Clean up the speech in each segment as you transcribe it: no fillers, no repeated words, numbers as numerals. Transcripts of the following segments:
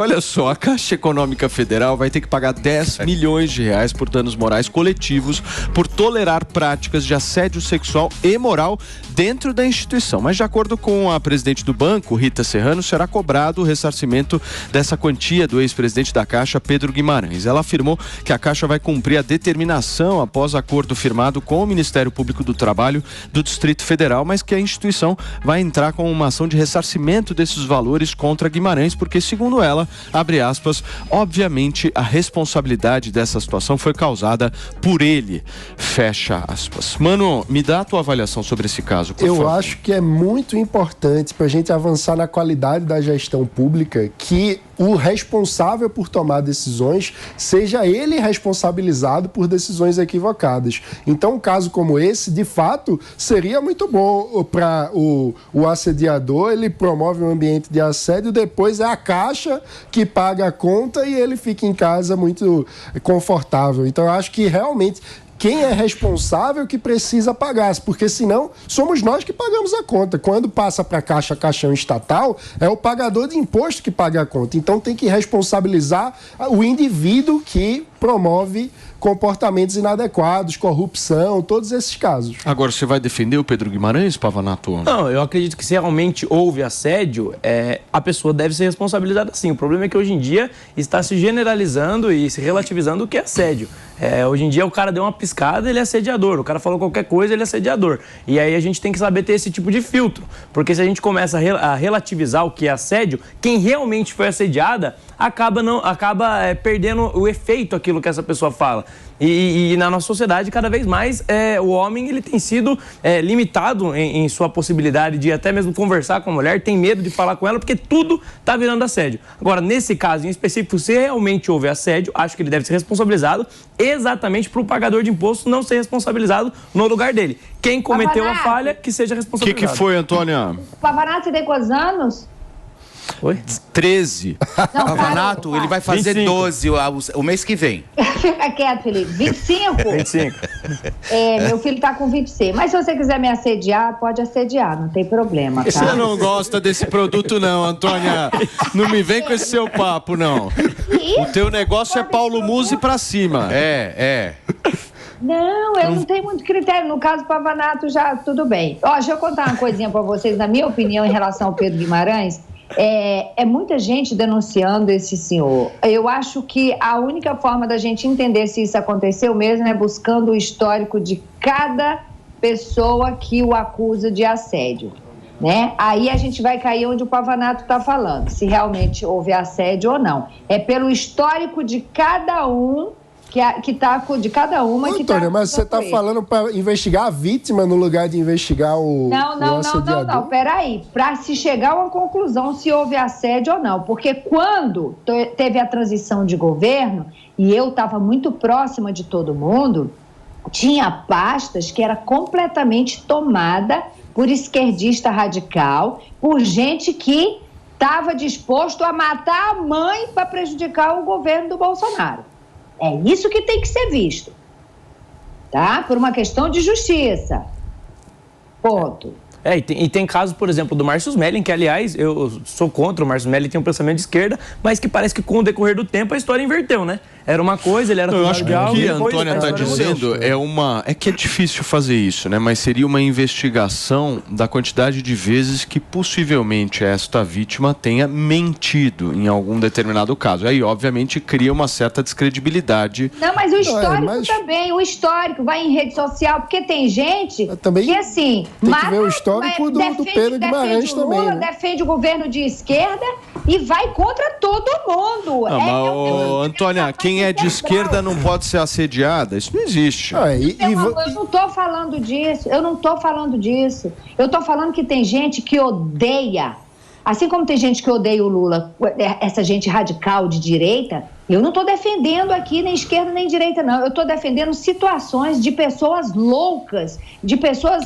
Olha só, a Caixa Econômica Federal vai ter que pagar 10 milhões de reais por danos morais coletivos por tolerar práticas de assédio sexual e moral dentro da instituição. Mas de acordo com a presidente do banco, Rita Serrano, será cobrado o ressarcimento dessa quantia do ex-presidente da Caixa, Pedro Guimarães. Ela afirmou que a Caixa vai cumprir a determinação após acordo firmado com o Ministério Público do Trabalho do Distrito Federal, mas que a instituição vai entrar com uma ação de ressarcimento desses valores contra Guimarães, porque, segundo ela, abre aspas, obviamente a responsabilidade dessa situação foi causada por ele, fecha aspas. Mano, me dá a tua avaliação sobre esse caso, por favor. Eu acho que é muito importante para a gente avançar na qualidade da gestão pública que o responsável por tomar decisões seja ele responsabilizado por decisões equivocadas. Então, um caso como esse, de fato, seria muito bom para o assediador. Ele promove um ambiente de assédio, depois é a Caixa que paga a conta e ele fica em casa muito confortável. Então, eu acho que realmente quem é responsável que precisa pagar, porque senão somos nós que pagamos a conta. Quando passa para a Caixa, caixão estatal, é o pagador de imposto que paga a conta. Então tem que responsabilizar o indivíduo que promove comportamentos inadequados, corrupção, todos esses casos. Agora, você vai defender o Pedro Guimarães, Pavanato? Não, eu acredito que se realmente houve assédio, a pessoa deve ser responsabilizada sim. O problema é que hoje em dia está se generalizando e se relativizando o que é assédio. Hoje em dia o cara deu uma piscada, ele é assediador. O cara falou qualquer coisa, ele é assediador. E aí a gente tem que saber ter esse tipo de filtro. Porque se a gente começa a relativizar o que é assédio, quem realmente foi assediada acaba perdendo o efeito aquilo que essa pessoa fala. E na nossa sociedade, cada vez mais, o homem ele tem sido limitado em sua possibilidade de até mesmo conversar com a mulher, tem medo de falar com ela, porque tudo está virando assédio. Agora, nesse caso em específico, se realmente houve assédio, acho que ele deve ser responsabilizado exatamente para o pagador de imposto não ser responsabilizado no lugar dele. Quem cometeu a falha, que seja responsabilizado. O que foi, Antônia? Pavanato, você tem quantos anos? Oi? 13. Não, Pavanato, ele vai fazer 25. 12 o mês que vem. Fica quieto, Felipe. 25? 25. Meu filho tá com 26. Mas se você quiser me assediar, pode assediar, não tem problema, tá? Você não gosta desse produto não, Antônia. Não me vem com esse seu papo, não. O teu negócio é Paulo Musi pra cima. Não, eu não tenho muito critério. No caso do Pavanato, já tudo bem. Ó, deixa eu contar uma coisinha pra vocês, na minha opinião, em relação ao Pedro Guimarães. É muita gente denunciando esse senhor. Eu acho que a única forma da gente entender se isso aconteceu mesmo é buscando o histórico de cada pessoa que o acusa de assédio, né? Aí a gente vai cair onde o Pavanato está falando, se realmente houve assédio ou não. É pelo histórico de cada um que tá de cada uma. Antônia, mas você está falando para investigar a vítima no lugar de investigar o assediador? Não, peraí. Para se chegar a uma conclusão se houve assédio ou não. Porque quando teve a transição de governo, e eu estava muito próxima de todo mundo, tinha pastas que era completamente tomada por esquerdista radical, por gente que estava disposto a matar a mãe para prejudicar o governo do Bolsonaro. É isso que tem que ser visto, tá? Por uma questão de justiça. Ponto. E tem casos, por exemplo, do Márcio Smelling, que, aliás, eu sou contra o Márcio Smelling, tem um pensamento de esquerda, mas que parece que com o decorrer do tempo a história inverteu, né? Era uma coisa, ele era... Eu acho que o que a Antônia está dizendo é que é difícil fazer isso, né? Mas seria uma investigação da quantidade de vezes que possivelmente esta vítima tenha mentido em algum determinado caso. Aí, obviamente, cria uma certa descredibilidade. Não, mas o histórico também, o histórico vai em rede social, porque tem gente que, assim... Tem que ver o histórico do Pedro Guimarães também, Lula, né? defende o governo de esquerda e vai contra todo mundo. Antônia, quem é de esquerda não pode ser assediada? Isso não existe. Eu não estou falando disso. Eu estou falando que tem gente que odeia. Assim como tem gente que odeia o Lula, essa gente radical de direita, eu não estou defendendo aqui nem esquerda nem direita, não. Eu estou defendendo situações de pessoas loucas, de pessoas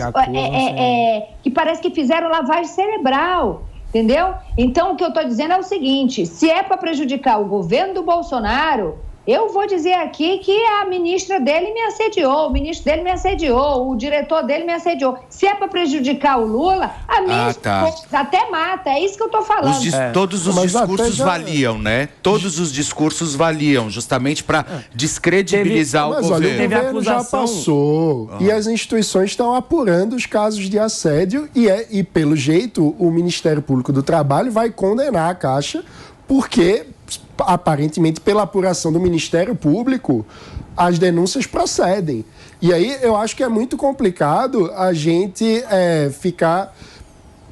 que parece que fizeram lavagem cerebral, entendeu? Então, o que eu estou dizendo é o seguinte, se é para prejudicar o governo do Bolsonaro, Eu vou dizer aqui que a ministra dele me assediou, o ministro dele me assediou, o diretor dele me assediou. Se é para prejudicar o Lula, a mesma coisa, até mata, é isso que eu estou falando. Todos os discursos valiam, né? Todos os discursos valiam, justamente para descredibilizar o governo. Olha, o governo já passou e as instituições estão apurando os casos de assédio e pelo jeito, o Ministério Público do Trabalho vai condenar a Caixa porque, aparentemente, pela apuração do Ministério Público, as denúncias procedem. E aí eu acho que é muito complicado a gente ficar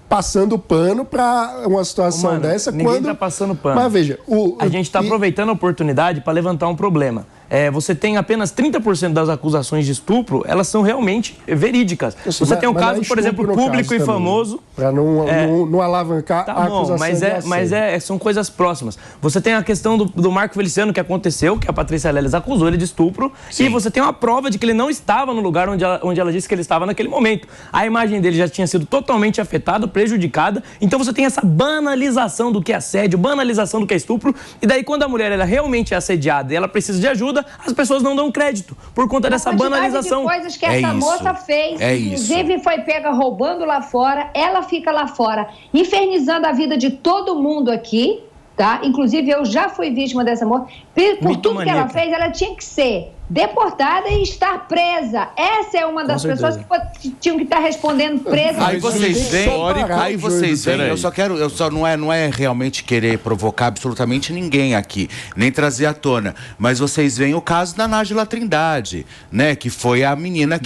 passando pano para uma situação dessa. Ninguém está passando pano. Mas veja, a gente está aproveitando a oportunidade para levantar um problema. Você tem apenas 30% das acusações de estupro, elas são realmente verídicas. Você tem um caso, por exemplo, público e famoso. Para não alavancar a acusação de assédio. Mas são coisas próximas. Você tem a questão do Marco Feliciano, que aconteceu, que a Patrícia Leles acusou ele de estupro. Sim. E você tem uma prova de que ele não estava no lugar onde ela disse que ele estava naquele momento. A imagem dele já tinha sido totalmente afetada, prejudicada. Então você tem essa banalização do que é assédio, banalização do que é estupro. E daí, quando a mulher ela realmente é assediada e ela precisa de ajuda, as pessoas não dão crédito por conta dessa banalização. De coisas que essa moça fez, inclusive foi pega roubando lá fora, ela fica lá fora, infernizando a vida de todo mundo aqui, tá? Inclusive eu já fui vítima dessa moça. Por tudo que ela fez, ela tinha que ser deportada e estar presa. Essa é uma das pessoas que tinham que estar respondendo presa. Aí vocês veem, eu só não é realmente querer provocar absolutamente ninguém aqui, nem trazer à tona, mas vocês veem o caso da Nájila Trindade, né, que foi a menina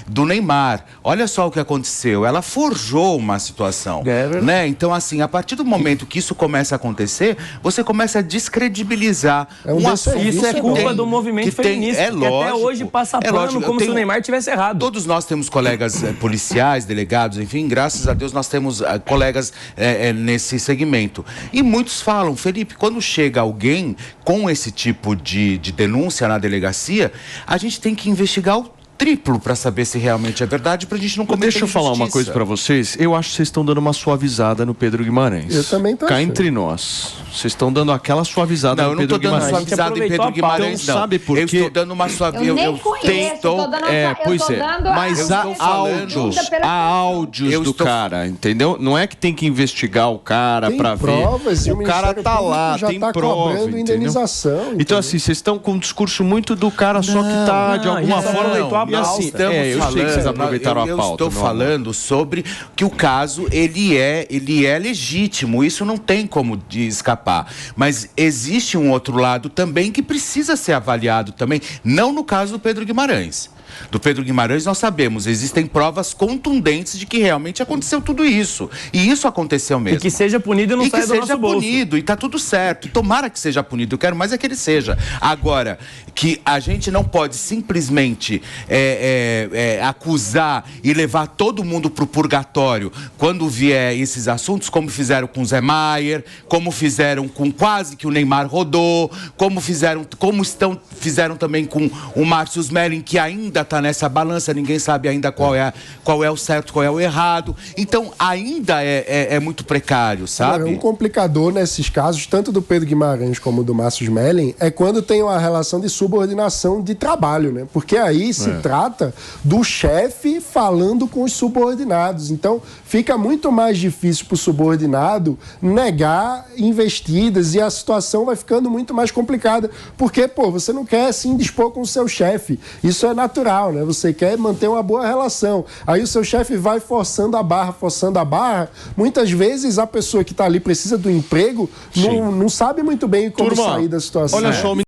do Neymar. Olha só o que aconteceu, ela forjou uma situação, né? Então assim, a partir do momento que isso começa a acontecer, você começa a descredibilizar um assunto. Isso é culpa do movimento feminista. É lógico. Que até hoje passa pano como se o Neymar tivesse errado. Todos nós temos colegas policiais, delegados, enfim, graças a Deus nós temos colegas nesse segmento. E muitos falam, Felipe, quando chega alguém com esse tipo de denúncia na delegacia, a gente tem que investigar o triplo para saber se realmente é verdade, para a gente não cometer Deixa eu falar uma coisa para vocês. Eu acho que vocês estão dando uma suavizada no Pedro Guimarães. Eu também tô Cá entre nós. Vocês estão dando aquela suavizada no Pedro Guimarães. Não, eu não estou dando suavizada em Pedro Guimarães, então, não. sabe por quê? Eu estou dando uma suavizada. Eu nem conheço, Mas há áudios do cara, entendeu? Não é que tem que investigar o cara para ver. O cara tá lá, tem prova, indenização. Então assim, vocês estão com um discurso muito do cara só que tá de alguma forma... E assim, eu sei que vocês aproveitaram a pauta. Eu estou falando sobre que o caso, ele é legítimo, isso não tem como escapar. Mas existe um outro lado também que precisa ser avaliado também, não no caso do Pedro Guimarães. Do Pedro Guimarães nós sabemos, existem provas contundentes de que realmente aconteceu tudo isso. E isso aconteceu mesmo. E que seja punido e não saia do nosso bolso. E tá tudo certo. E tomara que seja punido. Eu quero mais é que ele seja. Agora, que a gente não pode simplesmente acusar e levar todo mundo pro purgatório quando vier esses assuntos, como fizeram com o Zé Maier, como fizeram com quase que o Neymar rodou, como fizeram também com o Márcio Smelling, que ainda está nessa balança, ninguém sabe ainda qual é o certo, qual é o errado. Então, ainda é muito precário, sabe? Agora, um complicador nesses casos, tanto do Pedro Guimarães como do Márcio Smelling, é quando tem uma relação de subordinação de trabalho, né? Porque aí se trata do chefe falando com os subordinados. Então, fica muito mais difícil para o subordinado negar investidas e a situação vai ficando muito mais complicada. Porque, você não quer se indispor com o seu chefe. Isso é natural. Né? Você quer manter uma boa relação. Aí o seu chefe vai forçando a barra. Muitas vezes a pessoa que está ali precisa do emprego, não sabe muito bem como sair da situação. Olha só,